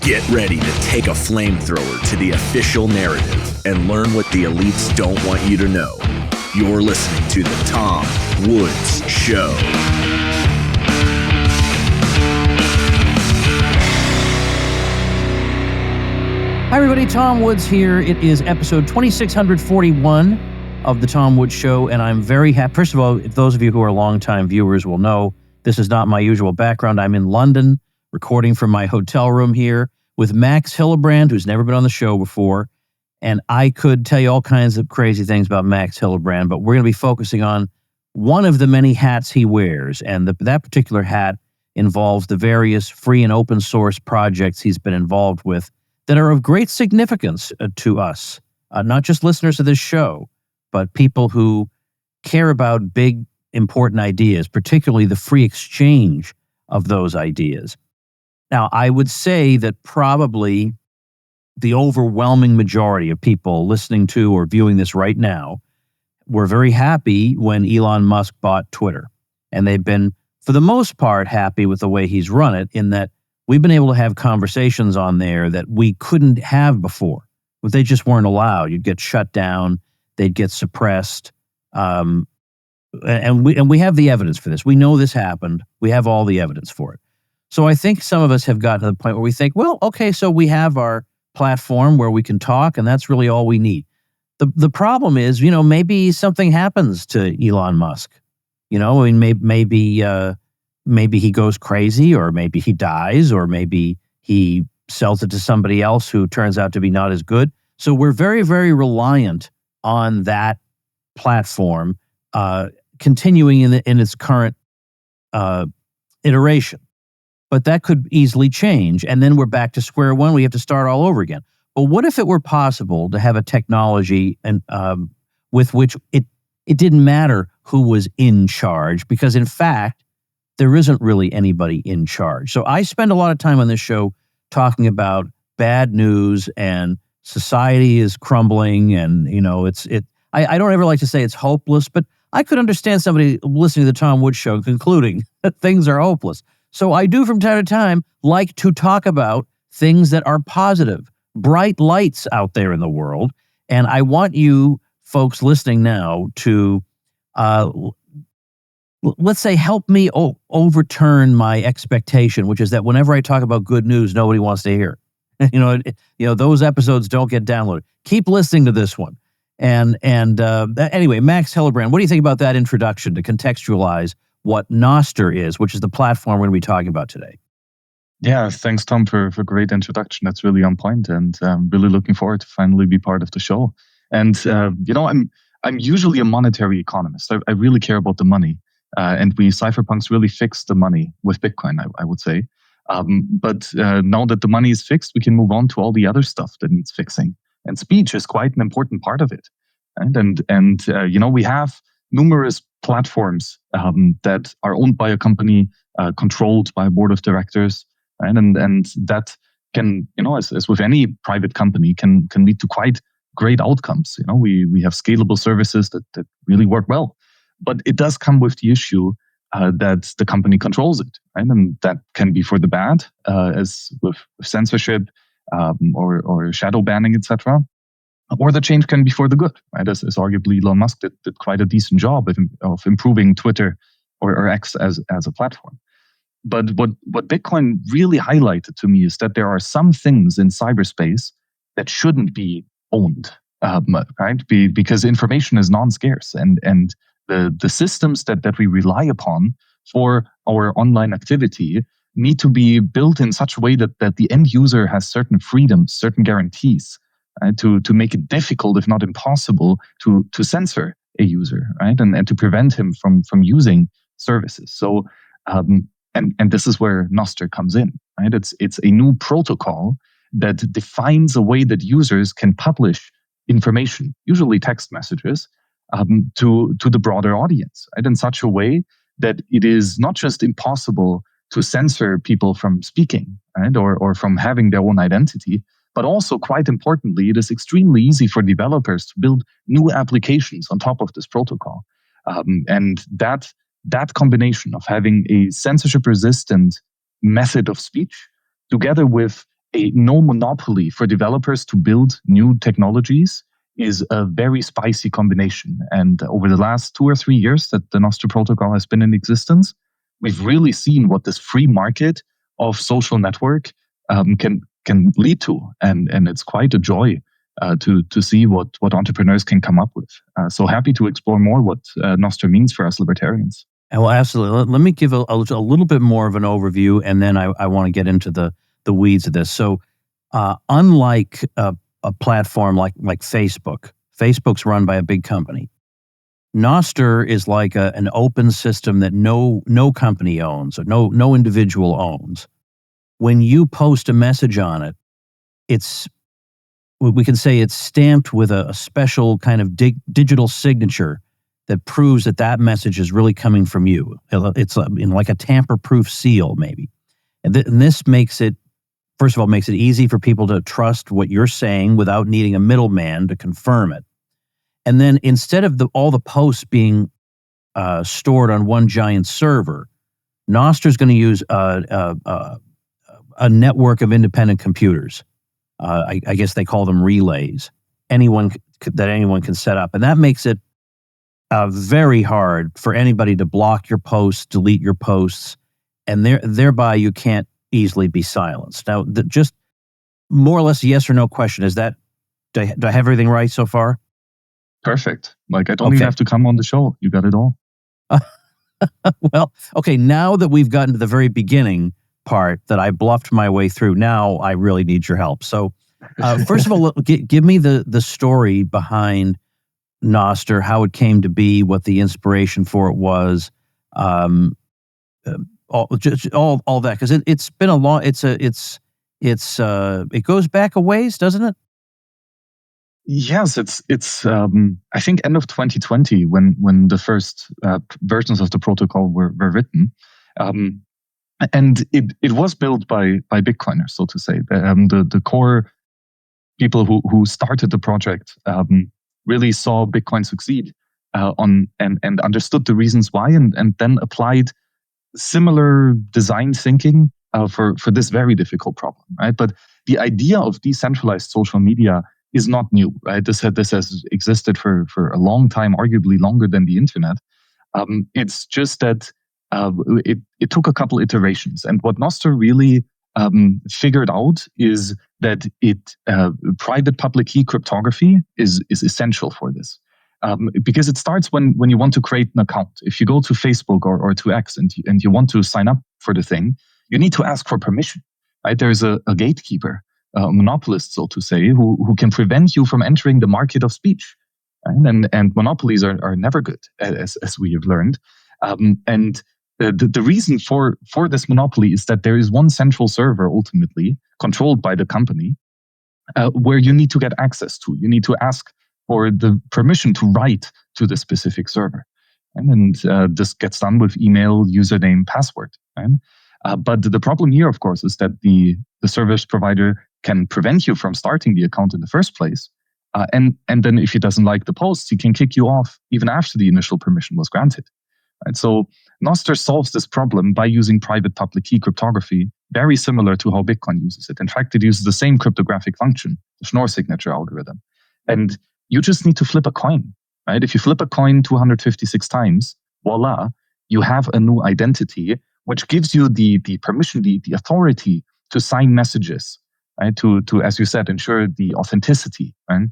Get ready to take a flamethrower to the official narrative and learn what the elites don't want you to know. You're listening to The Tom Woods Show. Hi, everybody. Tom Woods here. It is episode 2641 of The Tom Woods Show, and I'm very happy. First of all, if those of you who are longtime viewers will know, this is not my usual background. I'm in London, recording from my hotel room here with Max Hillebrand, who's never been on the show before. And I could tell you all kinds of crazy things about Max Hillebrand, but we're going to be focusing on one of the many hats he wears. And that particular hat involves the various free and open source projects he's been involved with that are of great significance to us, not just listeners of this show, but people who care about big, important ideas, particularly the free exchange of those ideas. Now, I would say that probably the overwhelming majority of people listening to or viewing this right now were very happy when Elon Musk bought Twitter. And they've been, for the most part, happy with the way he's run it, in that we've been able to have conversations on there that we couldn't have before. But they just weren't allowed. You'd get shut down. They'd get suppressed. And we have the evidence for this. We know this happened. We have all the evidence for it. So I think some of us have gotten to the point where we think, well, okay, so we have our platform where we can talk, and that's really all we need. The problem is, maybe something happens to Elon Musk. Maybe he goes crazy, or maybe he dies, or maybe he sells it to somebody else who turns out to be not as good. So we're very, very reliant on that platform continuing in its current iteration. But that could easily change, and then we're back to square one. We have to start all over again. But what if it were possible to have a technology and with which it didn't matter who was in charge? Because in fact, there isn't really anybody in charge. So I spend a lot of time on this show talking about bad news and society is crumbling, and I don't ever like to say it's hopeless, but I could understand somebody listening to the Tom Woods Show concluding that things are hopeless. So I do from time to time like to talk about things that are positive, bright lights out there in the world. And I want you folks listening now to, let's say, help me overturn my expectation, which is that whenever I talk about good news, nobody wants to hear it. Those episodes don't get downloaded. Keep listening to this one. And anyway, Max Hillebrand, what do you think about that introduction to contextualize what Nostr is, which is the platform we're going to be talking about today? Yeah, thanks, Tom, for great introduction. That's really on point, and I'm really looking forward to finally be part of the show. And I'm usually a monetary economist. I really care about the money, and we cypherpunks really fixed the money with Bitcoin, I would say. But now that the money is fixed, we can move on to all the other stuff that needs fixing. And speech is quite an important part of it. And we have numerous platforms that are owned by a company, controlled by a board of directors, right? And that can, as with any private company, can lead to quite great outcomes. We have scalable services that really work well, but it does come with the issue that the company controls it, right? And that can be for the bad, as with censorship or shadow banning, etc. Or the change can be for the good, right? As arguably Elon Musk did quite a decent job of improving Twitter or X as a platform. But what Bitcoin really highlighted to me is that there are some things in cyberspace that shouldn't be owned, right? Because information is non-scarce, and the systems that we rely upon for our online activity need to be built in such a way that the end user has certain freedoms, certain guarantees, right, to make it difficult, if not impossible, to censor a user, right, and to prevent him from using services. So, and this is where Nostr comes in, right? It's a new protocol that defines a way that users can publish information, usually text messages, to the broader audience, right, in such a way that it is not just impossible to censor people from speaking, right, or from having their own identity, but also, quite importantly, it is extremely easy for developers to build new applications on top of this protocol. And that combination of having a censorship-resistant method of speech, together with a no monopoly for developers to build new technologies is a very spicy combination. And over the last 2 or 3 years that the Nostr protocol has been in existence, we've really seen what this free market of social network can lead to, and it's quite a joy to see what entrepreneurs can come up with. So happy to explore more what Nostr means for us libertarians. Well, absolutely. Let me give a little bit more of an overview, and then I want to get into the weeds of this. So, unlike a platform like Facebook's run by a big company. Nostr is like an open system that no company owns, or no individual owns. When you post a message on it, we can say it's stamped with a special kind of digital signature that proves that message is really coming from you. It's like a tamper-proof seal, maybe. And this makes it, first of all, makes it easy for people to trust what you're saying without needing a middleman to confirm it. And then instead of all the posts being stored on one giant server, Nostr is going to use a network of independent computers. I guess they call them relays. Anyone can set up, and that makes it very hard for anybody to block your posts, delete your posts, and thereby you can't easily be silenced. Now, just more or less a yes or no question. Is that, do I have everything right so far? Perfect. Like, I don't even have to come on the show. You got it all. Well, okay, now that we've gotten to the very beginning part that I bluffed my way through, now I really need your help. So first of all, give me the story behind Nostr, how it came to be, what the inspiration for it was, all that, because it's been a long, it goes back a ways, doesn't it? Yes, it's I think end of 2020 when the first versions of the protocol were written, and it was built by Bitcoiners, so to say. The core people who started the project really saw Bitcoin succeed and understood the reasons why, and then applied similar design thinking for this very difficult problem, right? But the idea of decentralized social media is not new, right? This has existed for a long time, arguably longer than the internet. It's just that it took a couple iterations, and what Nostr really figured out is that private public key cryptography is essential for this. Because it starts when you want to create an account. If you go to Facebook or to X and you want to sign up for the thing, you need to ask for permission, right? There's a gatekeeper, a monopolist, so to say, who can prevent you from entering the market of speech. Right? And monopolies are never good, as we have learned. And the reason for this monopoly is that there is one central server, ultimately controlled by the company, where you need to get access to. You need to ask for the permission to write to the specific server. And this gets done with email, username, password. Right? But the problem here, of course, is that the service provider can prevent you from starting the account in the first place. And then if he doesn't like the posts, he can kick you off even after the initial permission was granted. Right? So Nostr solves this problem by using private public key cryptography, very similar to how Bitcoin uses it. In fact, it uses the same cryptographic function, the Schnorr signature algorithm. And you just need to flip a coin, right? If you flip a coin 256 times, voila, you have a new identity, which gives you the permission, the authority to sign messages, right? To, as you said, ensure the authenticity, right?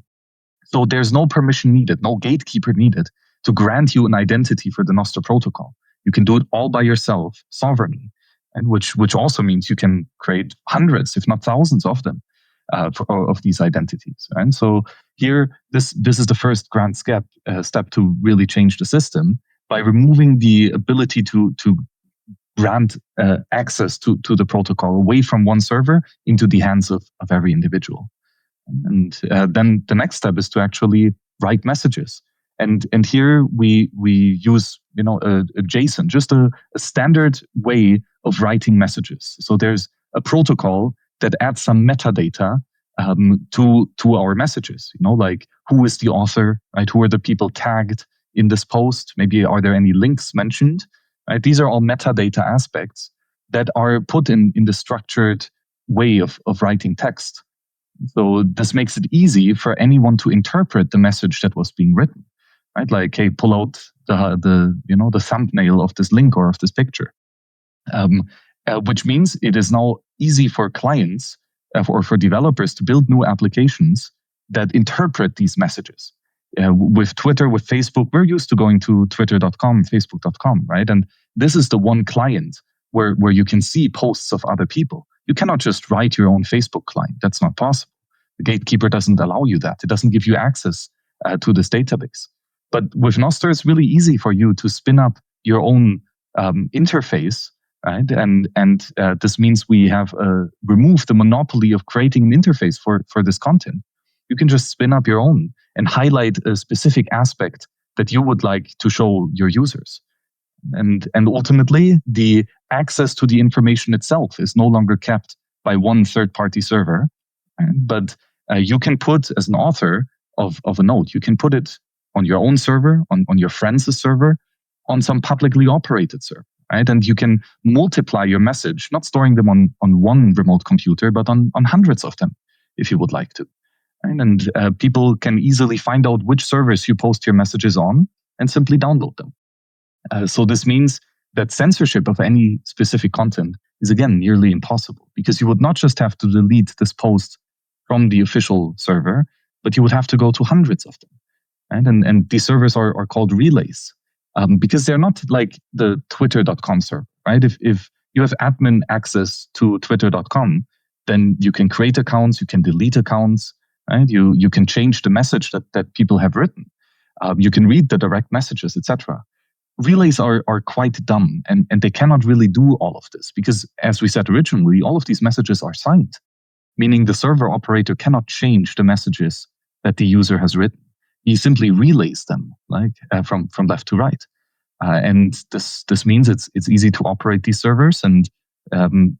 So there's no permission needed, no gatekeeper needed to grant you an identity for the Nostr protocol. You can do it all by yourself, sovereignly, and which also means you can create hundreds, if not thousands of them, of these identities. Right? So here, this is the first grand step to really change the system by removing the ability to grant access to the protocol away from one server into the hands of every individual. And then the next step is to actually write messages. And here we use a JSON, just a standard way of writing messages. So there's a protocol that adds some metadata to our messages. Like who is the author, right? Who are the people tagged in this post? Maybe are there any links mentioned? Right? These are all metadata aspects that are put in the structured way of writing text. So this makes it easy for anyone to interpret the message that was being written, right? Like, hey, pull out the thumbnail of this link or of this picture, which means it is now easy for clients or for developers to build new applications that interpret these messages. With Twitter, with Facebook, we're used to going to twitter.com, facebook.com, right? And this is the one client where you can see posts of other people. You cannot just write your own Facebook client. That's not possible. The gatekeeper doesn't allow you that. It doesn't give you access to this database. But with Nostr, it's really easy for you to spin up your own interface, right? And this means we have removed the monopoly of creating an interface for this content. You can just spin up your own and highlight a specific aspect that you would like to show your users. And ultimately, the access to the information itself is no longer kept by one third-party server, but you can put, as an author of a node, you can put it on your own server, on your friend's server, on some publicly operated server, right? And you can multiply your message, not storing them on one remote computer, but on hundreds of them, if you would like to. And people can easily find out which servers you post your messages on and simply download them. So this means that censorship of any specific content is, again, nearly impossible, because you would not just have to delete this post from the official server, but you would have to go to hundreds of them. Right? And these servers are called relays, because they're not like the twitter.com server, right? If you have admin access to twitter.com, then you can create accounts, you can delete accounts, right? You can change the message that people have written. You can read the direct messages, etc. Relays are quite dumb, and they cannot really do all of this because, as we said originally, all of these messages are signed, meaning the server operator cannot change the messages that the user has written. He simply relays them from left to right. And this means it's easy to operate these servers and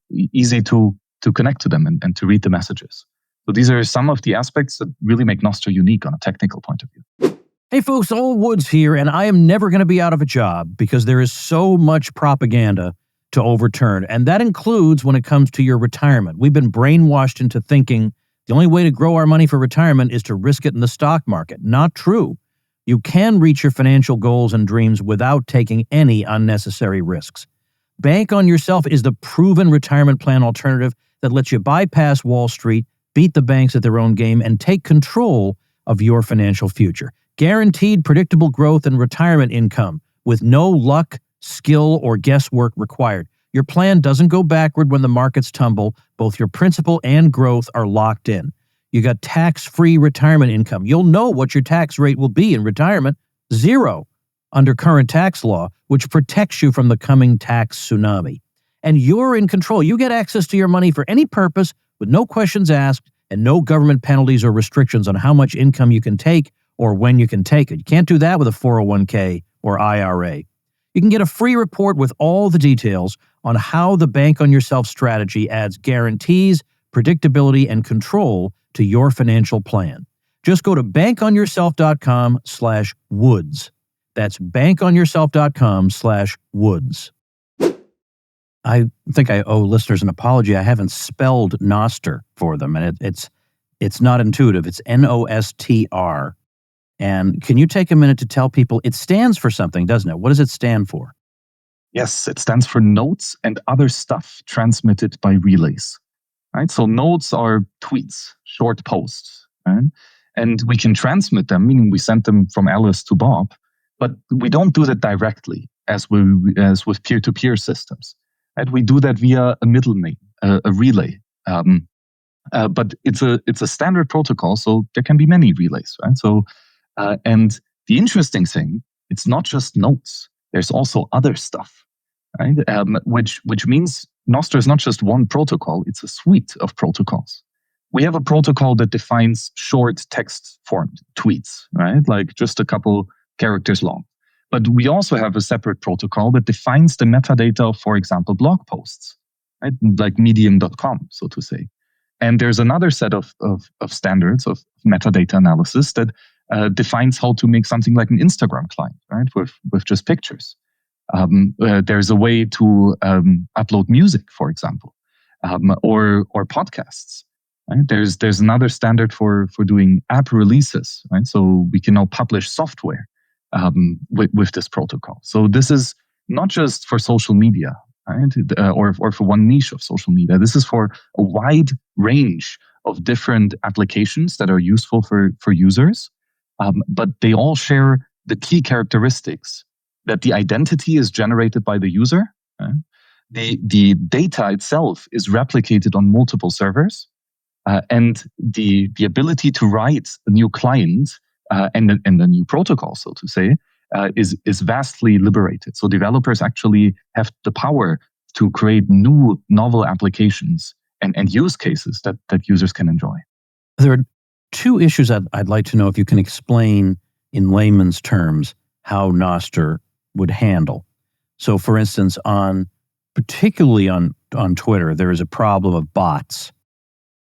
easy to connect to them and to read the messages. So these are some of the aspects that really make Nostr unique on a technical point of view. Hey folks, Old Woods here, and I am never going to be out of a job because there is so much propaganda to overturn, and that includes when it comes to your retirement. We've been brainwashed into thinking the only way to grow our money for retirement is to risk it in the stock market. Not true. You can reach your financial goals and dreams without taking any unnecessary risks. Bank on Yourself is the proven retirement plan alternative that lets you bypass Wall Street, beat the banks at their own game, and take control of your financial future. Guaranteed predictable growth and retirement income with no luck, skill, or guesswork required. Your plan doesn't go backward when the markets tumble. Both your principal and growth are locked in. You got tax-free retirement income. You'll know what your tax rate will be in retirement. 0 under current tax law, which protects you from the coming tax tsunami. And you're in control. You get access to your money for any purpose with no questions asked and no government penalties or restrictions on how much income you can take or when you can take it. You can't do that with a 401k or IRA. You can get a free report with all the details on how the Bank on Yourself strategy adds guarantees, predictability, and control to your financial plan. Just go to bankonyourself.com/woods. That's bankonyourself.com/woods. I think I owe listeners an apology. I haven't spelled Nostr for them, and it's not intuitive. It's Nostr. And can you take a minute to tell people it stands for something, doesn't it? What does it stand for? Yes, it stands for notes and other stuff transmitted by relays. Right? So notes are tweets, short posts, right? And we can transmit them, meaning we send them from Alice to Bob, but we don't do that directly as with peer-to-peer systems. Right? We do that via a middle name, a relay. But it's a standard protocol, so there can be many relays, right? So, and the interesting thing, it's not just notes. There's also other stuff, right? Which means Nostr is not just one protocol; it's a suite of protocols. We have a protocol that defines short text form tweets, right? Like just a couple characters long. But we also have a separate protocol that defines the metadata of, for example, blog posts, right? Like medium.com, so to say. And there's another set of standards of metadata analysis that defines how to make something like an Instagram client, right? With just pictures. There's a way to upload music, for example. or podcasts. Right? There's another standard for doing app releases. Right? So we can now publish software with this protocol. So this is not just for social media, right? Or for one niche of social media. This is for a wide range of different applications that are useful for users, but they all share the key characteristics that the identity is generated by the user. Right? The data itself is replicated on multiple servers, and the ability to write a new client and a new protocol, so to say, is vastly liberated. So developers actually have the power to create new novel applications and use cases that users can enjoy. There are two issues I'd like to know if you can explain in layman's terms how Nostr would handle. So for instance, particularly on Twitter, there is a problem of bots.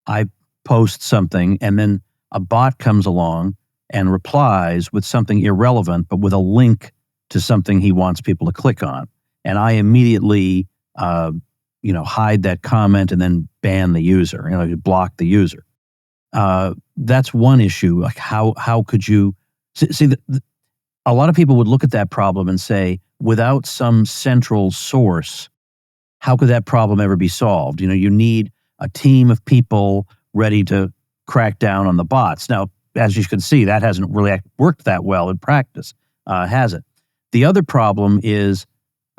I post something and then a bot comes along and replies with something irrelevant, but with a link to something he wants people to click on. And I immediately, hide that comment and then ban the user, block the user. That's one issue. Like how could you see a lot of people would look at that problem and say, without some central source, how could that problem ever be solved? You need a team of people ready to crack down on the bots. Now, as you can see, that hasn't really worked that well in practice, has it? The other problem is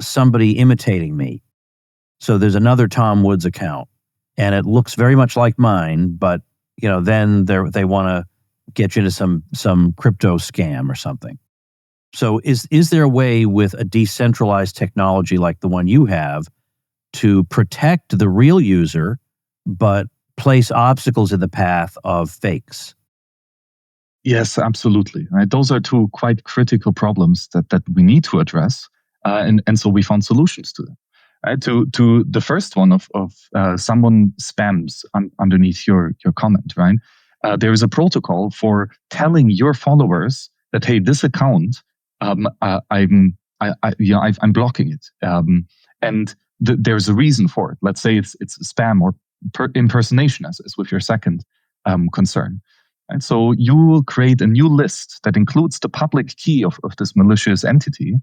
somebody imitating me. So there's another Tom Woods account, and it looks very much like mine, but then they want to get you into some crypto scam or something. So is there a way with a decentralized technology like the one you have to protect the real user, but place obstacles in the path of fakes? Yes, absolutely. Right? Those are two quite critical problems that we need to address, and so we found solutions to them. Right? To the first one of someone spams underneath your comment, right? There is a protocol for telling your followers that, hey, this account, I'm blocking it, and there's a reason for it. Let's say it's spam or impersonation, as with your second concern. And so you will create a new list that includes the public key of this malicious entity,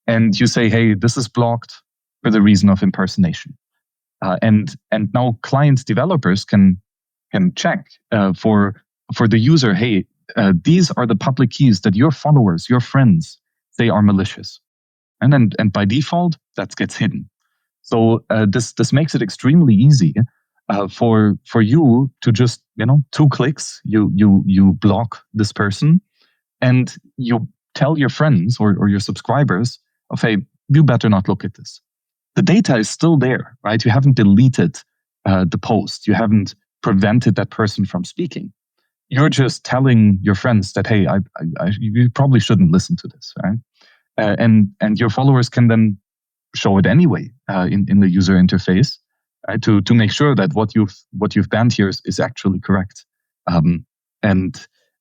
and you say, hey, this is blocked for the reason of impersonation. And now client developers can check for the user, hey, these are the public keys that your followers, your friends, they are malicious. And by default, that gets hidden. So this makes it extremely easy for you to just 2 clicks, you block this person, and you tell your friends or your subscribers of, hey, you better not look at this. The data is still there, right? You haven't deleted the post. You haven't prevented that person from speaking. You're just telling your friends that, hey, you probably shouldn't listen to this, right? And your followers can then show it anyway in the user interface, right? To make sure that what you've banned here is actually correct, and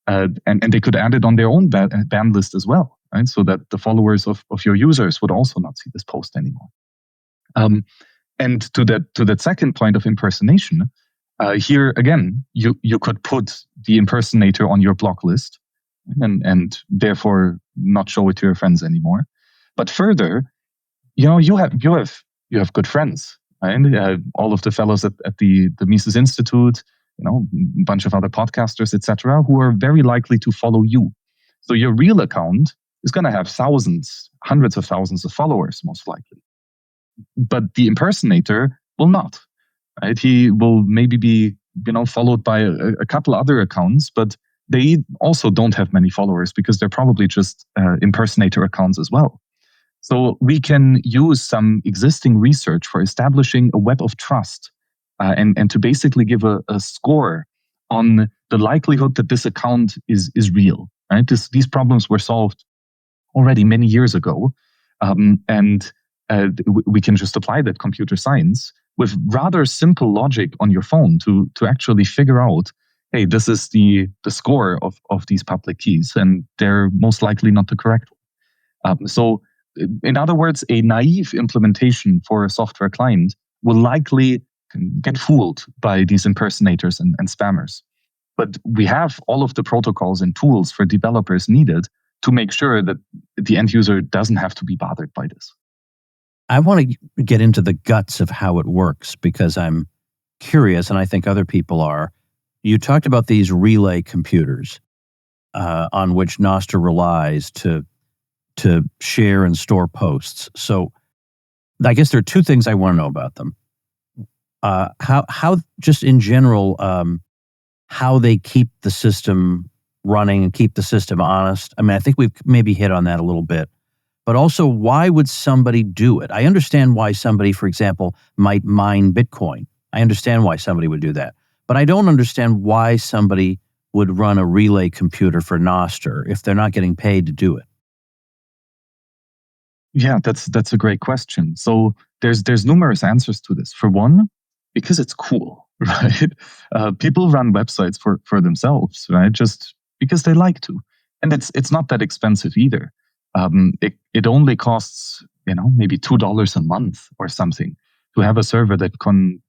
they could add it on their own ban list as well, right? So that the followers of your users would also not see this post anymore. And to that second point of impersonation, here again, you could put the impersonator on your block list, and therefore not show it to your friends anymore. But further, you have good friends, right? All of the fellows at the Mises Institute, a bunch of other podcasters, etc., who are very likely to follow you. So your real account is going to have thousands, hundreds of thousands of followers, most likely. But the impersonator will not. Right? He will maybe be, followed by a couple other accounts, but they also don't have many followers because they're probably just impersonator accounts as well. So we can use some existing research for establishing a web of trust and to basically give a score on the likelihood that this account is real. Right? These problems were solved already many years ago, and we can just apply that computer science with rather simple logic on your phone to actually figure out, hey, this is the score of these public keys, and they're most likely not the correct one. So in other words, a naive implementation for a software client will likely can get fooled by these impersonators and spammers. But we have all of the protocols and tools for developers needed to make sure that the end user doesn't have to be bothered by this. I want to get into the guts of how it works because I'm curious, and I think other people are. You talked about these relay computers on which Nostr relies to share and store posts. So I guess there are two things I want to know about them. How just in general, how they keep the system running and keep the system honest. I mean, I think we've maybe hit on that a little bit. But also, why would somebody do it? I understand why somebody, for example, might mine Bitcoin. I understand why somebody would do that. But I don't understand why somebody would run a relay computer for Nostr if they're not getting paid to do it. Yeah, that's a great question. So there's numerous answers to this. For one, because it's cool, right? People run websites for themselves, right? Just because they like to. And it's not that expensive either. It only costs, maybe $2 a month or something to have a server that can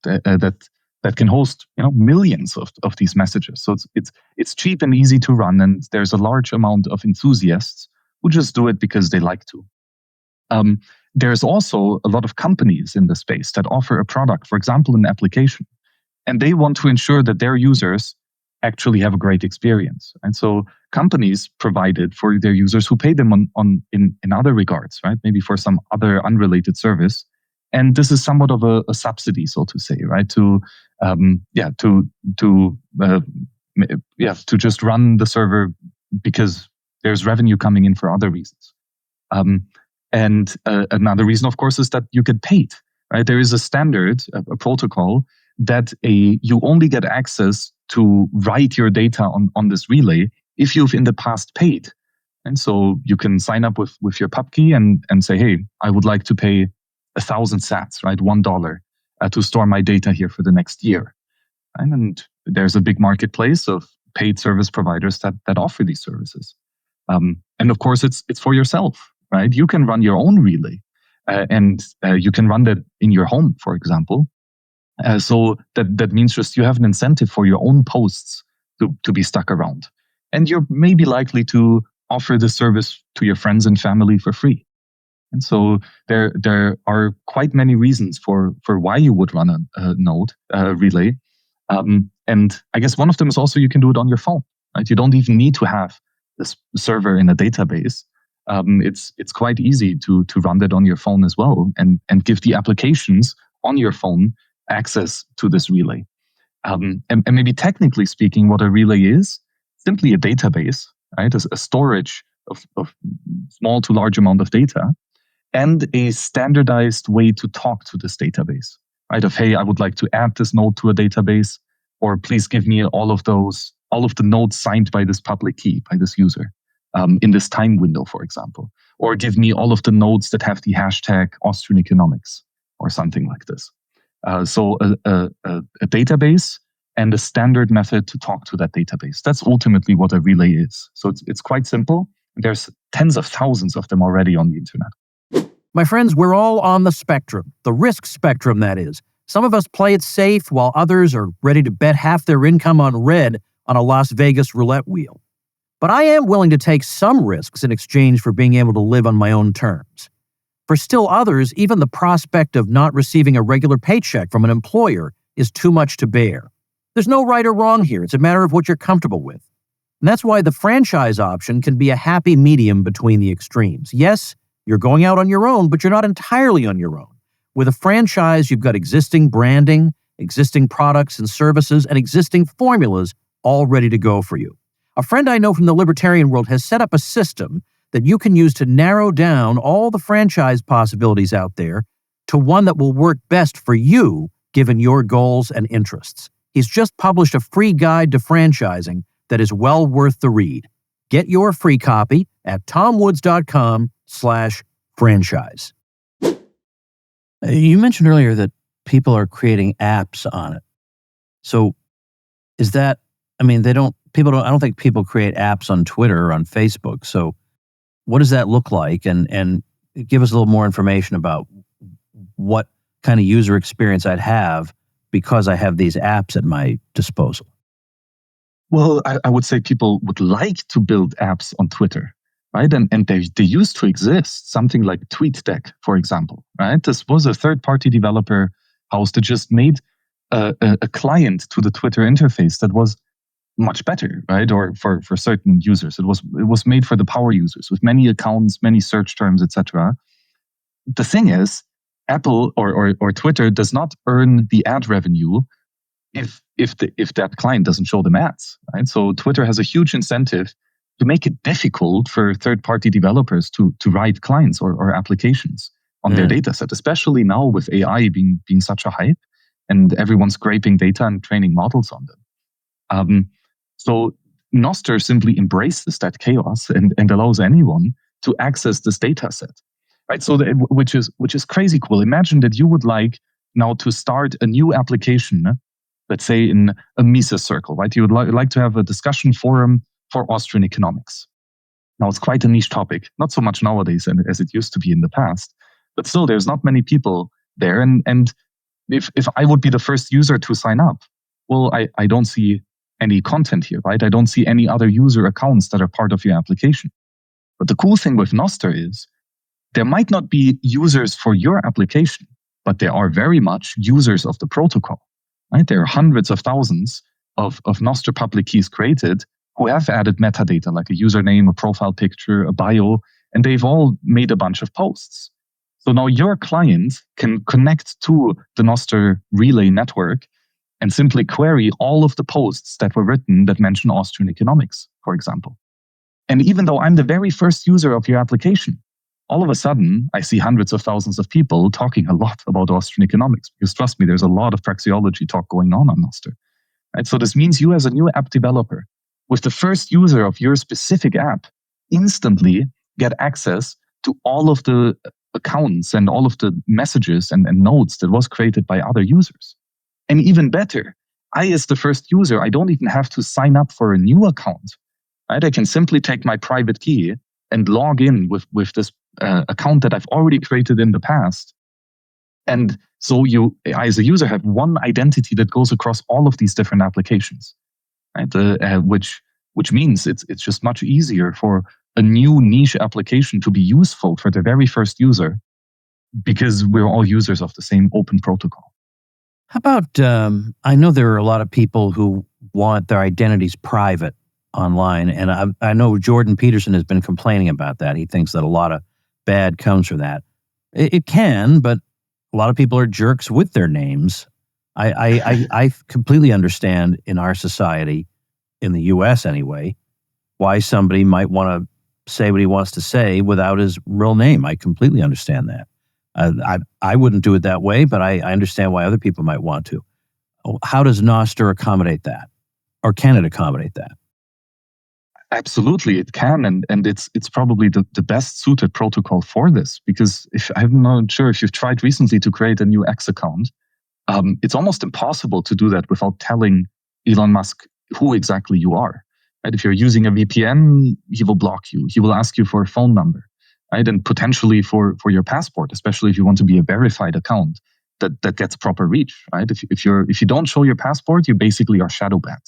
host, millions of these messages. So it's cheap and easy to run, and there's a large amount of enthusiasts who just do it because they like to. There's also a lot of companies in the space that offer a product, for example, an application, and they want to ensure that their users actually have a great experience. And so companies provide it for their users who pay them in other regards, right? Maybe for some other unrelated service. And this is somewhat of a subsidy, so to say, right? To just run the server because there's revenue coming in for other reasons. And another reason, of course, is that you get paid, right? There is a standard, a protocol that you only get access to write your data on this relay if you've in the past paid. And so you can sign up with your pub key and say, hey, I would like to pay 1,000 sats, right? $1 to store my data here for the next year. And there's a big marketplace of paid service providers that offer these services. And of course, it's for yourself, right? You can run your own relay and you can run that in your home, for example. So that means just you have an incentive for your own posts to be stuck around. And you're maybe likely to offer the service to your friends and family for free. And so there are quite many reasons for why you would run a node relay. And I guess one of them is also you can do it on your phone. Right? You don't even need to have this server in a database. It's quite easy to run that on your phone as well and give the applications on your phone access to this relay. And maybe technically speaking, what a relay is simply a database, right? A storage of small to large amount of data and a standardized way to talk to this database, right? Of, hey, I would like to add this node to a database, or please give me all of the nodes signed by this public key, by this user, in this time window, for example, or give me all of the nodes that have the hashtag Austrian economics or something like this. So a database and a standard method to talk to that database. That's ultimately what a relay is. So it's quite simple. There's tens of thousands of them already on the internet. My friends, we're all on the spectrum, the risk spectrum, that is. Some of us play it safe while others are ready to bet half their income on red on a Las Vegas roulette wheel. But I am willing to take some risks in exchange for being able to live on my own terms. For still others, even the prospect of not receiving a regular paycheck from an employer is too much to bear. There's no right or wrong here. It's a matter of what you're comfortable with. And that's why the franchise option can be a happy medium between the extremes. Yes, you're going out on your own, but you're not entirely on your own. With a franchise, you've got existing branding, existing products and services, and existing formulas all ready to go for you. A friend I know from the libertarian world has set up a system that you can use to narrow down all the franchise possibilities out there to one that will work best for you, given your goals and interests. He's just published a free guide to franchising that is well worth the read. Get your free copy at tomwoods.com/franchise. You mentioned earlier that people are creating apps on it. So is that, I don't think people create apps on Twitter or on Facebook. So what does that look like? And give us a little more information about what kind of user experience I'd have because I have these apps at my disposal? Well, I would say people would like to build apps on Twitter, right? And they used to exist, something like TweetDeck, for example, right? This was a third-party developer house that just made a client to the Twitter interface that was much better, right? Or for certain users, it was made for the power users with many accounts, many search terms, etc. The thing is, Apple or Twitter does not earn the ad revenue if that client doesn't show them ads, right? So Twitter has a huge incentive to make it difficult for third-party developers to write clients or applications on their data set, especially now with AI being such a hype and everyone's scraping data and training models on them. So Nostr simply embraces that chaos and allows anyone to access this data set, right? So which is crazy cool. Imagine that you would like now to start a new application, let's say in a Mises circle, right? You would like to have a discussion forum for Austrian economics. Now it's quite a niche topic, not so much nowadays as it used to be in the past, but still there's not many people there. And if I would be the first user to sign up, well, I don't see any content here, right? I don't see any other user accounts that are part of your application. But the cool thing with Nostr is there might not be users for your application, but there are very much users of the protocol, right? There are hundreds of thousands of Nostr public keys created who have added metadata like a username, a profile picture, a bio, and they've all made a bunch of posts. So now your client can connect to the Nostr relay network and simply query all of the posts that were written that mention Austrian economics, for example. And even though I'm the very first user of your application, all of a sudden, I see hundreds of thousands of people talking a lot about Austrian economics, because trust me, there's a lot of praxeology talk going on Nostr. Right? So this means you as a new app developer, with the first user of your specific app, instantly get access to all of the accounts and all of the messages and nodes that was created by other users. And even better, I as the first user, I don't even have to sign up for a new account. Right? I can simply take my private key and log in with this account that I've already created in the past. And so you, as a user, have one identity that goes across all of these different applications, right? Which means it's just much easier for a new niche application to be useful for the very first user, because we're all users of the same open protocol. How about, I know there are a lot of people who want their identities private online, and I know Jordan Peterson has been complaining about that. He thinks that a lot of bad comes from that. It can, but a lot of people are jerks with their names. I completely understand in our society, in the U.S. anyway, why somebody might want to say what he wants to say without his real name. I completely understand that. I wouldn't do it that way, but I understand why other people might want to. How does Nostr accommodate that? Or can it accommodate that? Absolutely, it can, and it's probably the best suited protocol for this, because I'm not sure if you've tried recently to create a new X account, it's almost impossible to do that without telling Elon Musk who exactly you are. Right? If you're using a VPN, he will block you. He will ask you for a phone number, right? And potentially for your passport, especially if you want to be a verified account that gets proper reach, right? If you don't show your passport, you basically are shadow banned,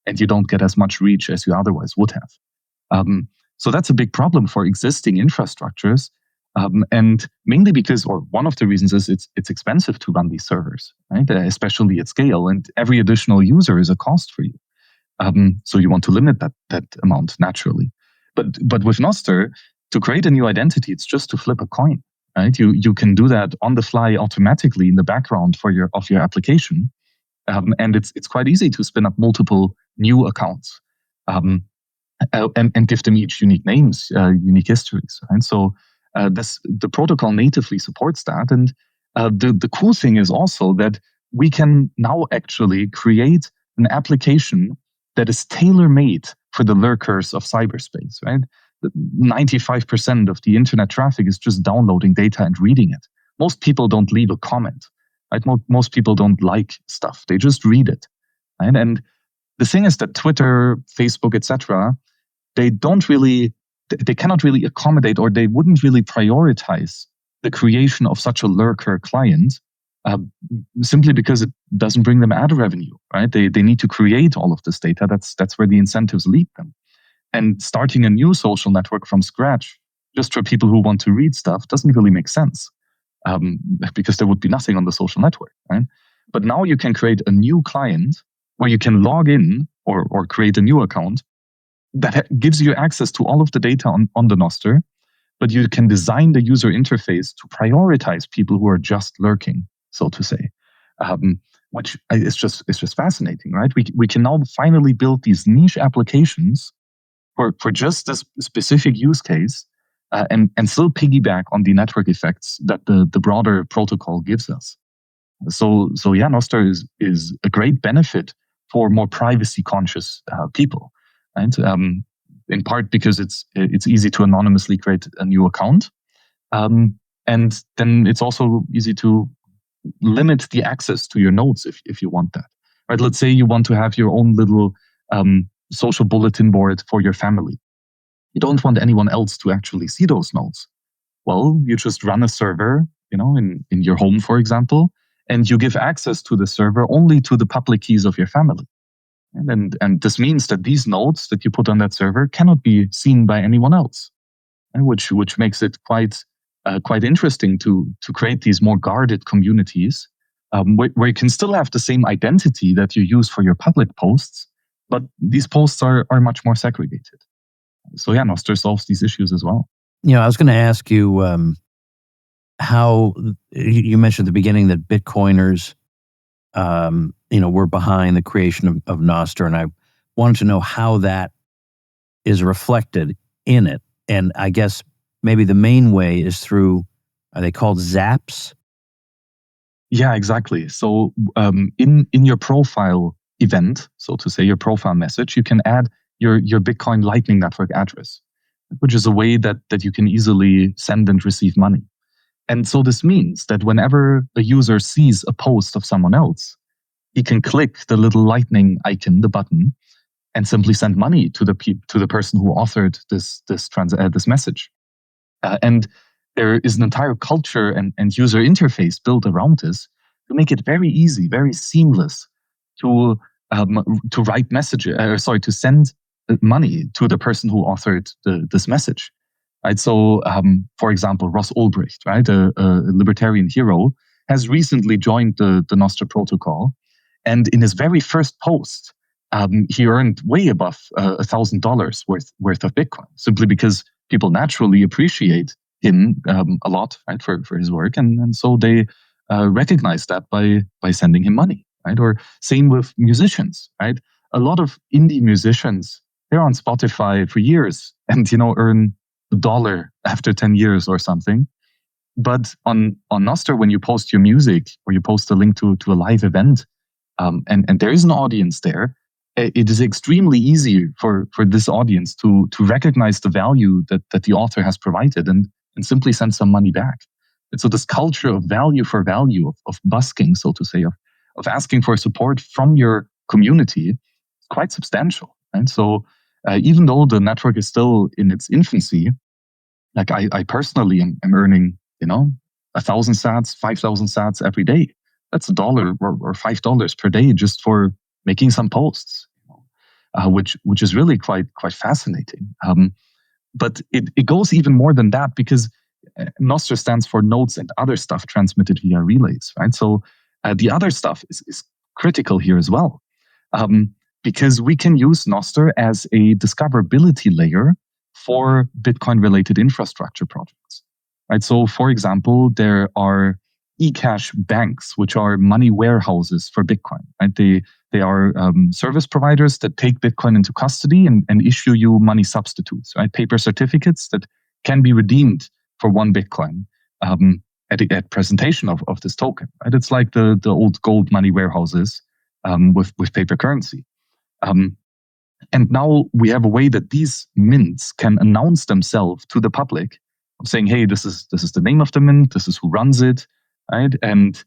and you don't get as much reach as you otherwise would have. So that's a big problem for existing infrastructures, and mainly because, or one of the reasons is it's expensive to run these servers, right? Especially at scale, and every additional user is a cost for you. So you want to limit that amount naturally. But with Nostr, to create a new identity, it's just to flip a coin, right? You can do that on the fly automatically in the background of your application. And it's quite easy to spin up multiple new accounts and give them each unique names, unique histories. And so the protocol natively supports that. And the cool thing is also that we can now actually create an application that is tailor-made for the lurkers of cyberspace, right? 95% of the internet traffic is just downloading data and reading it. Most people don't leave a comment. Right? Most people don't like stuff. They just read it. Right? And the thing is that Twitter, Facebook, etc., they cannot really accommodate, or they wouldn't really prioritize the creation of such a lurker client simply because it doesn't bring them ad revenue, right? They need to create all of this data. That's where the incentives lead them. And starting a new social network from scratch, just for people who want to read stuff, doesn't really make sense, because there would be nothing on the social network, right? But now you can create a new client where you can log in or create a new account that gives you access to all of the data on the Nostr, but you can design the user interface to prioritize people who are just lurking, so to say, which is just fascinating, right? We can now finally build these niche applications for just this specific use case, and still piggyback on the network effects that the broader protocol gives us. So yeah, Nostr is a great benefit for more privacy conscious people, right? In part because it's easy to anonymously create a new account, and then it's also easy to limit the access to your nodes if you want that, right? Let's say you want to have your own little social bulletin board for your family. You don't want anyone else to actually see those nodes. Well, you just run a server, in your home, for example, and you give access to the server only to the public keys of your family. And this means that these nodes that you put on that server cannot be seen by anyone else, which makes it quite interesting to create these more guarded communities, where you can still have the same identity that you use for your public posts, but these posts are much more segregated. So yeah, Nostr solves these issues as well. I was going to ask you how you mentioned at the beginning that Bitcoiners, were behind the creation of Nostr, and I wanted to know how that is reflected in it. And I guess maybe the main way is through, are they called Zaps? Yeah, exactly. So in your profile event, so to say, your profile message, you can add your Bitcoin Lightning Network address, which is a way that you can easily send and receive money. And so this means that whenever a user sees a post of someone else, he can click the little lightning icon, the button, and simply send money to the person who authored this message. And there is an entire culture and user interface built around this to make it very easy, very seamless to write messages, to send money to the person who authored this message. Right. So, for example, Ross Ulbricht, right, a libertarian hero, has recently joined the Nostr protocol, and in his very first post, he earned way above $1,000 worth of Bitcoin, simply because people naturally appreciate him a lot, right, for his work, and so they recognize that by sending him money, right? Or same with musicians, right? A lot of indie musicians, they're on Spotify for years and earn $1 after 10 years or something. But on Nostr, when you post your music or you post a link to a live event, and there is an audience there, it is extremely easy for this audience to recognize the value that the author has provided and simply send some money back. And so this culture of value for value, of busking, so to say, of asking for support from your community is quite substantial. And so even though the network is still in its infancy, like I personally am earning, 1,000 sats, 5,000 sats every day. That's $1 or $5 per day just for making some posts, which is really quite fascinating. But it goes even more than that, because Nostr stands for nodes and other stuff transmitted via relays, right? So the other stuff is critical here as well, because we can use Nostr as a discoverability layer for Bitcoin-related infrastructure projects, right? So, for example, there are eCash banks, which are money warehouses for Bitcoin, right? They are service providers that take Bitcoin into custody and issue you money substitutes, right? Paper certificates that can be redeemed for 1 Bitcoin at presentation of this token, right? It's like the old gold money warehouses with paper currency. And now we have a way that these mints can announce themselves to the public, saying, "Hey, this is the name of the mint. This is who runs it, right?" And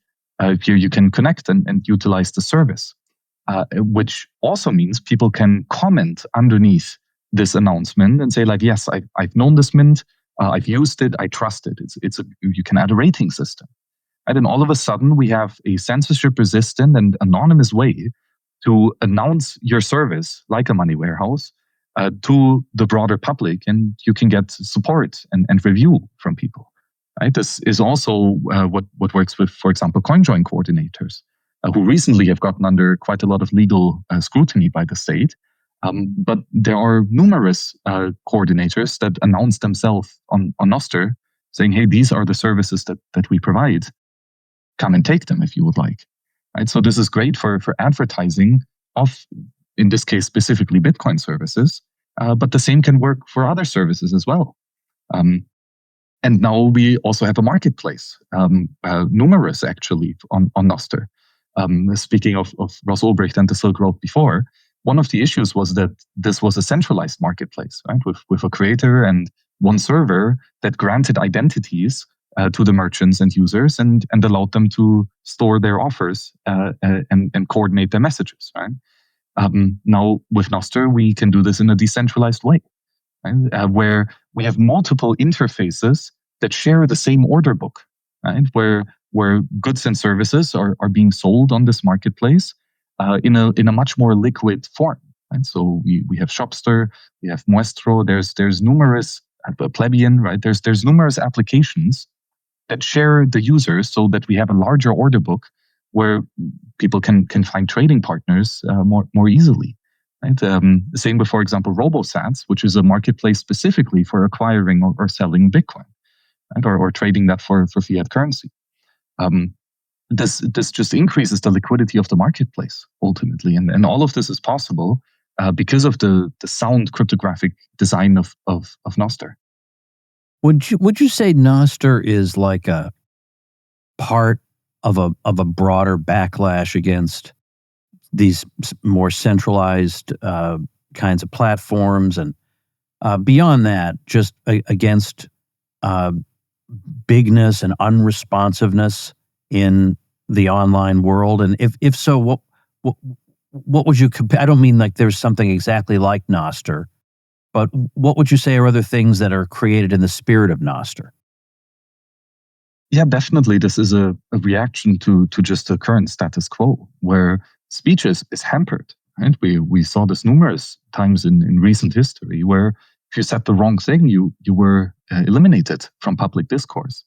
here you can connect and utilize the service, which also means people can comment underneath this announcement and say, like, "Yes, I've known this mint. I've used it. I trust it." You can add a rating system. And then all of a sudden, we have a censorship-resistant and anonymous way to announce your service, like a money warehouse, to the broader public, and you can get support and review from people. Right? This is also what works with, for example, CoinJoin coordinators, who recently have gotten under quite a lot of legal scrutiny by the state. But there are numerous coordinators that announce themselves on Nostr, saying, hey, these are the services that we provide. Come and take them if you would like. Right? So this is great for advertising of, in this case, specifically Bitcoin services, but the same can work for other services as well. And now we also have a marketplace, numerous actually, on Nostr. Speaking of Ross Ulbricht and the Silk Road before, one of the issues was that this was a centralized marketplace, right, with a creator and one server that granted identities to the merchants and users and allowed them to store their offers and coordinate their messages. Right? Now, with Nostr, we can do this in a decentralized way, right? Where we have multiple interfaces that share the same order book, right? Where goods and services are being sold on this marketplace in a much more liquid form. Right? So we have Shopster, we have Muestro. There's numerous Plebeian, right? There's numerous applications that share the users so that we have a larger order book where people can find trading partners more easily. Right? Same with, for example, RoboSats, which is a marketplace specifically for acquiring or selling Bitcoin, right? or trading that for fiat currency. This just increases the liquidity of the marketplace ultimately, and all of this is possible because of the sound cryptographic design of Nostr. Would you say Nostr is like a part of a broader backlash against these more centralized kinds of platforms, and beyond that, just against bigness and unresponsiveness in the online world? And if so, what would you compare? I don't mean like there's something exactly like Nostr, but what would you say are other things that are created in the spirit of Nostr? Yeah, definitely. This is a reaction to just the current status quo, where speech is hampered. Right? We saw this numerous times in recent history, where if you said the wrong thing, you were eliminated from public discourse,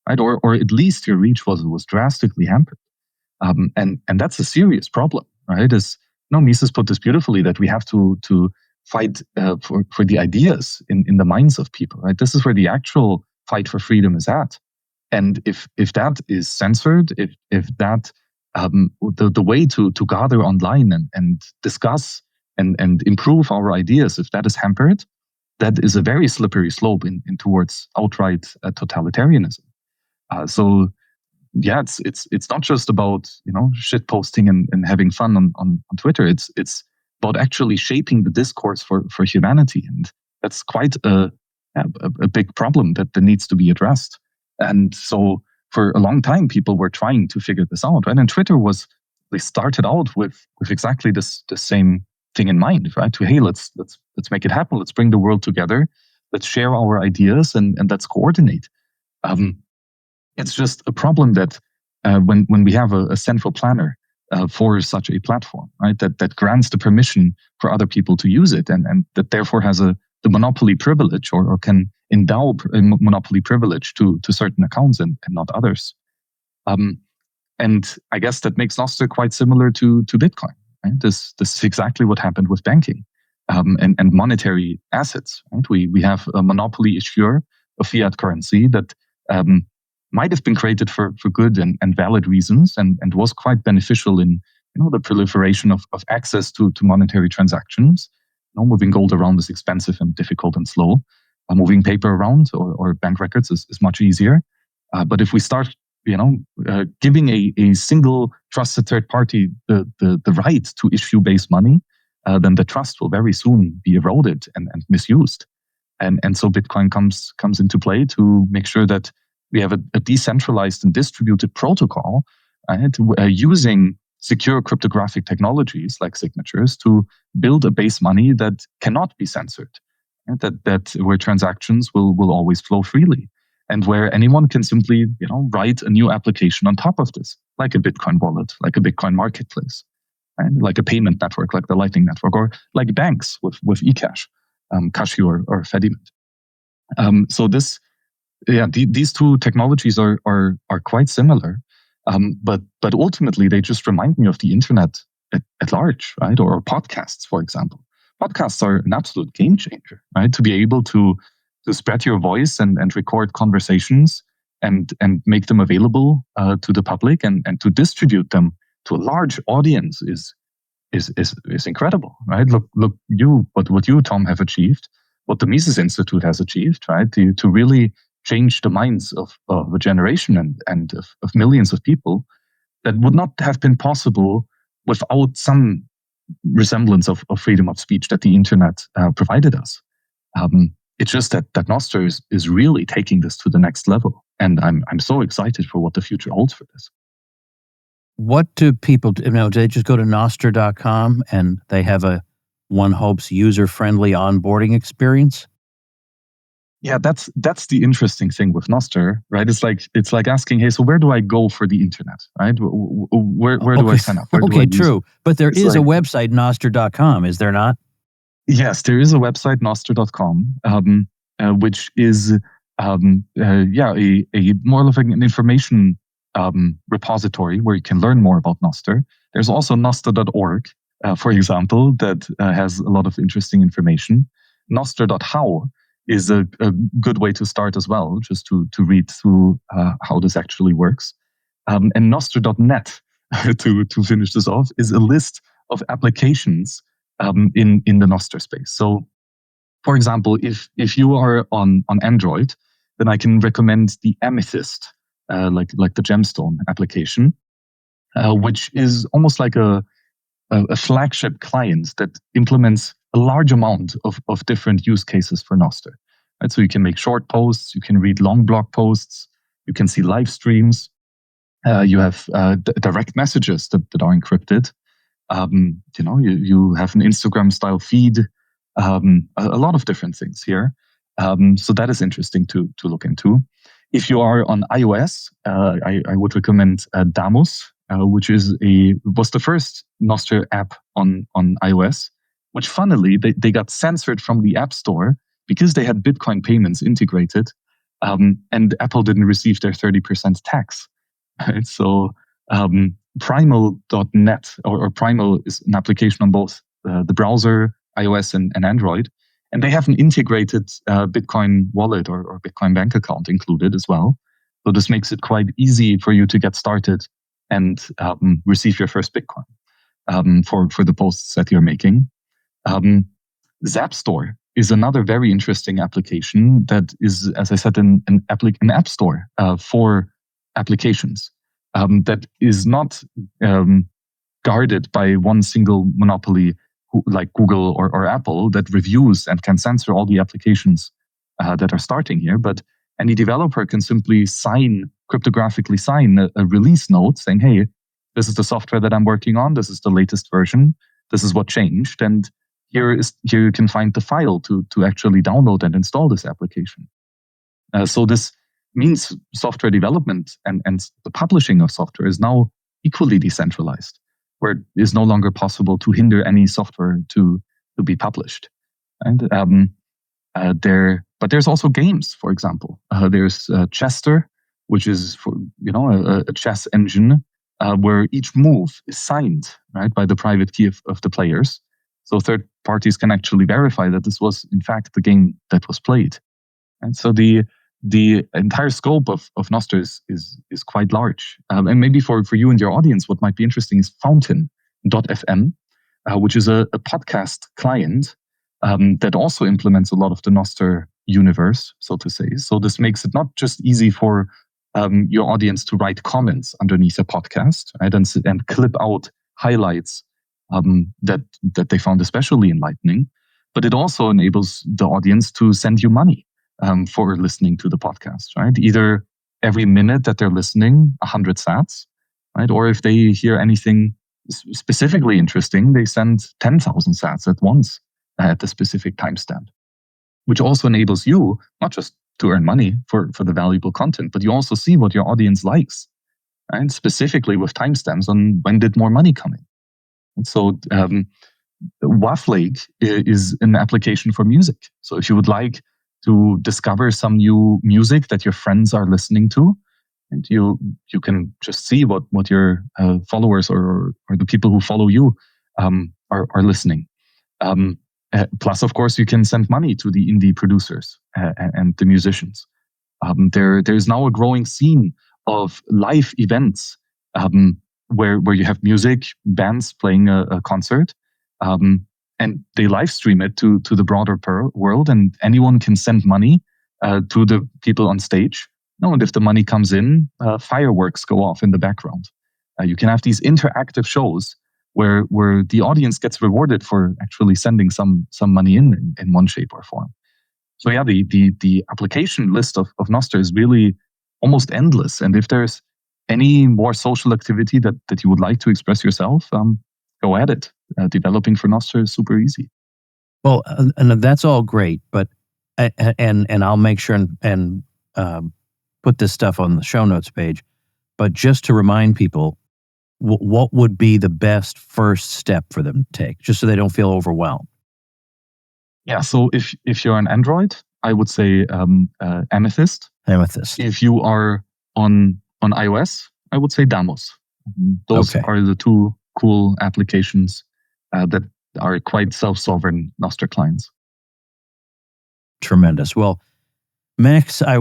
right? Or at least your reach was drastically hampered. And that's a serious problem, right? As Mises put this beautifully, that we have to fight for the ideas in the minds of people, right? This is where the actual fight for freedom is at. And if that is censored, if that the way to gather online and discuss and improve our ideas, if that is hampered, that is a very slippery slope in towards outright totalitarianism. So yeah, it's not just about shit posting and having fun on Twitter. It's about actually shaping the discourse for humanity, and that's quite a big problem that needs to be addressed. And so for a long time, people were trying to figure this out, right? And Twitter they started out with exactly the same thing in mind, right? Hey, let's make it happen. Let's bring the world together. Let's share our ideas and let's coordinate. It's just a problem that when we have a central planner for such a platform, right, that grants the permission for other people to use it, and that therefore has the monopoly privilege or can endow monopoly privilege to certain accounts and not others. And I guess that makes Nostr quite similar to Bitcoin. Right? This is exactly what happened with banking and monetary assets. Right? We have a monopoly issuer of fiat currency that might have been created for good and valid reasons and was quite beneficial in the proliferation of access to monetary transactions. Moving gold around is expensive and difficult and slow. Moving paper around or bank records is much easier. But if we start giving a single trusted third party the right to issue base money, then the trust will very soon be eroded and misused. And so Bitcoin comes into play to make sure that we have a decentralized and distributed protocol using secure cryptographic technologies like signatures to build a base money that cannot be censored, that where transactions will always flow freely. and where anyone can simply, write a new application on top of this, like a Bitcoin wallet, like a Bitcoin marketplace, right? Like a payment network, like the Lightning Network, or like banks with eCash, Cashew or Fedimint. So these two technologies are quite similar, but ultimately they just remind me of the internet at large, right? Or podcasts, for example. Podcasts are an absolute game changer, right? To be able to spread your voice and record conversations and make them available to the public and to distribute them to a large audience is incredible, right? Look, what you, Tom, have achieved, what the Mises Institute has achieved, right? To really change the minds of a generation and of millions of people, that would not have been possible without some resemblance of freedom of speech that the internet provided us. It's just that Nostr is really taking this to the next level, and I'm so excited for what the future holds for this. What do people do? Do they just go to Nostr.com and they have a, one hopes, user-friendly onboarding experience? Yeah, that's the interesting thing with Nostr, right? It's like asking, hey, so where do I go for the internet, right? Where do I sign up? Okay, true. But there is a website, Nostr.com, is there not? Yes, there is a website, Nostr.com, which is a more of an information repository where you can learn more about Nostr. There's also Nostr.org, for example, that has a lot of interesting information. Nostr.how is a good way to start as well, just to read through how this actually works. And Nostr.net, to finish this off, is a list of applications in the Nostr space. So, for example, if you are on Android, then I can recommend the Amethyst, like the gemstone application, which is almost like a flagship client that implements a large amount of different use cases for Nostr. Right? So you can make short posts, you can read long blog posts, you can see live streams, you have direct messages that are encrypted. You have an Instagram style feed, a lot of different things here. So that is interesting to look into. If you are on iOS, I would recommend Damus, which was the first Nostr app on iOS, which funnily they got censored from the App Store because they had Bitcoin payments integrated, and Apple didn't receive their 30% tax. Right? So Primal.net or Primal is an application on both the browser, iOS and Android, and they have an integrated Bitcoin wallet or Bitcoin bank account included as well. So this makes it quite easy for you to get started and receive your first Bitcoin for the posts that you're making. Zaps Store is another very interesting application that is, as I said, an app store for applications that is not guarded by one single monopoly like Google or Apple that reviews and can censor all the applications that are starting here. But any developer can simply cryptographically sign a release note saying, hey, this is the software that I'm working on. This is the latest version. This is what changed. And here you can find the file to actually download and install this application. So this means software development and the publishing of software is now equally decentralized, where it is no longer possible to hinder any software to be published. And but there's also games, for example. There's Chester, which is for a chess engine where each move is signed right by the private key of the players. So third parties can actually verify that this was in fact the game that was played. And so the entire scope of Nostr is quite large. And maybe for you and your audience, what might be interesting is Fountain.fm, which is a podcast client that also implements a lot of the Nostr universe, so to say. So this makes it not just easy for your audience to write comments underneath a podcast, right, and clip out highlights that they found especially enlightening, but it also enables the audience to send you money for listening to the podcast, right? Either every minute that they're listening, 100 sats, right? Or if they hear anything specifically interesting, they send 10,000 sats at once at a specific timestamp, which also enables you not just earn money for the valuable content, but you also see what your audience likes, and specifically with timestamps on when did more money come in. And so Wafflake is an application for music. So if you would like to discover some new music that your friends are listening to, and you can just see what your followers or the people who follow you are listening. Plus, of course, you can send money to the indie producers and the musicians. There's now a growing scene of live events where you have music bands playing a concert, and they live stream it to the broader world, and anyone can send money to the people on stage. And if the money comes in, fireworks go off in the background. You can have these interactive shows where the audience gets rewarded for actually sending some money in one shape or form. So yeah, the application list of Nostr is really almost endless. And if there's any more social activity that you would like to express yourself, go at it. Developing for Nostr is super easy. Well, and that's all great, but and I'll make sure and put this stuff on the show notes page. But just to remind people, what would be the best first step for them to take, just so they don't feel overwhelmed? Yeah, so if you're on Android, I would say Amethyst. Amethyst. If you are on iOS, I would say Damos. Those are the two cool applications that are quite self-sovereign Nostr clients. Tremendous. Well, Max, I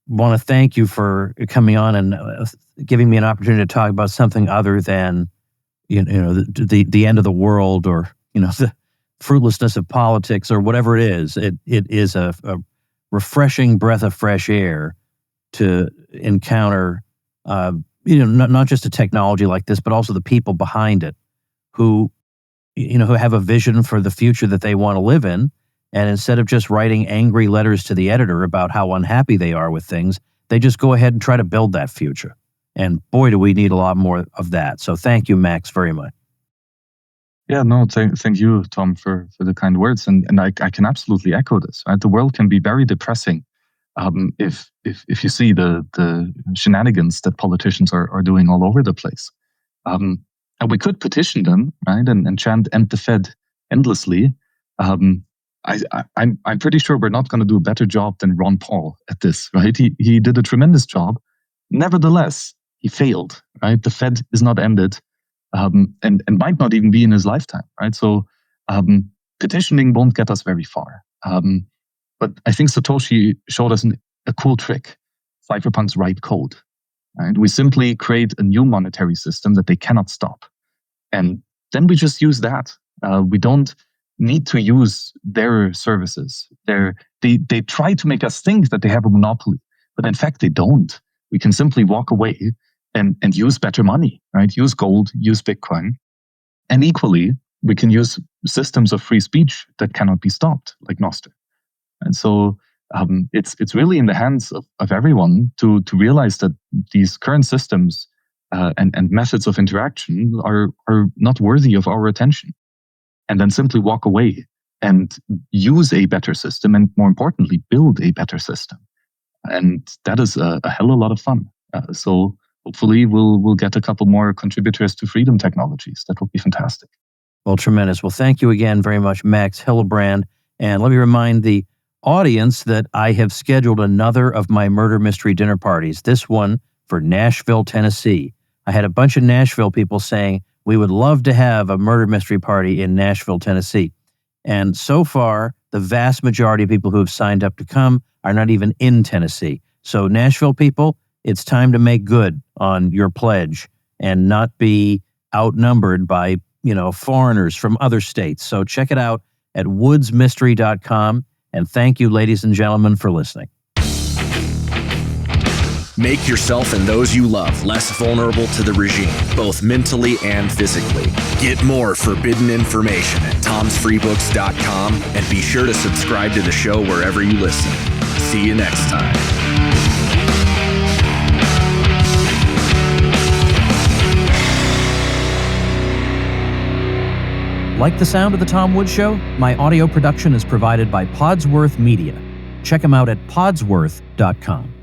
want to thank you for coming on and giving me an opportunity to talk about something other than the end of the world, or the fruitlessness of politics, or whatever it is. It is a refreshing breath of fresh air to encounter not just a technology like this, but also the people behind it who have a vision for the future that they want to live in. And instead of just writing angry letters to the editor about how unhappy they are with things, they just go ahead and try to build that future. And boy, do we need a lot more of that. So thank you, Max, very much. Yeah, no, thank you, Tom, for the kind words. And I can absolutely echo this. Right? The world can be very depressing if you see the shenanigans that politicians are doing all over the place. And we could petition them, right, and chant "End the Fed" endlessly. I'm pretty sure we're not going to do a better job than Ron Paul at this, right? He did a tremendous job. Nevertheless, he failed, right? The Fed is not ended, and might not even be in his lifetime, right? So petitioning won't get us very far. But I think Satoshi showed us a cool trick. Cypherpunks write code, right? We simply create a new monetary system that they cannot stop. And then we just use that. We don't need to use their services. They try to make us think that they have a monopoly, but in fact they don't. We can simply walk away and use better money, right? Use gold, use Bitcoin. And equally, we can use systems of free speech that cannot be stopped, like Nostr. And so it's really in the hands of everyone to realize that these current systems and methods of interaction are not worthy of our attention. And then simply walk away and use a better system, and more importantly, build a better system. And that is a hell of a lot of fun. So hopefully we'll get a couple more contributors to Freedom Technologies. That would be fantastic. Well, tremendous. Well, thank you again very much, Max Hillebrand. And let me remind the audience that I have scheduled another of my murder mystery dinner parties, this one for Nashville, Tennessee. I had a bunch of Nashville people saying, we would love to have a murder mystery party in Nashville, Tennessee. And so far, the vast majority of people who have signed up to come are not even in Tennessee. So Nashville people, it's time to make good on your pledge and not be outnumbered by, foreigners from other states. So check it out at woodsmystery.com. And thank you, ladies and gentlemen, for listening. Make yourself and those you love less vulnerable to the regime, both mentally and physically. Get more forbidden information at tomsfreebooks.com and be sure to subscribe to the show wherever you listen. See you next time. Like the sound of The Tom Woods Show? My audio production is provided by Podsworth Media. check him out at podsworth.com.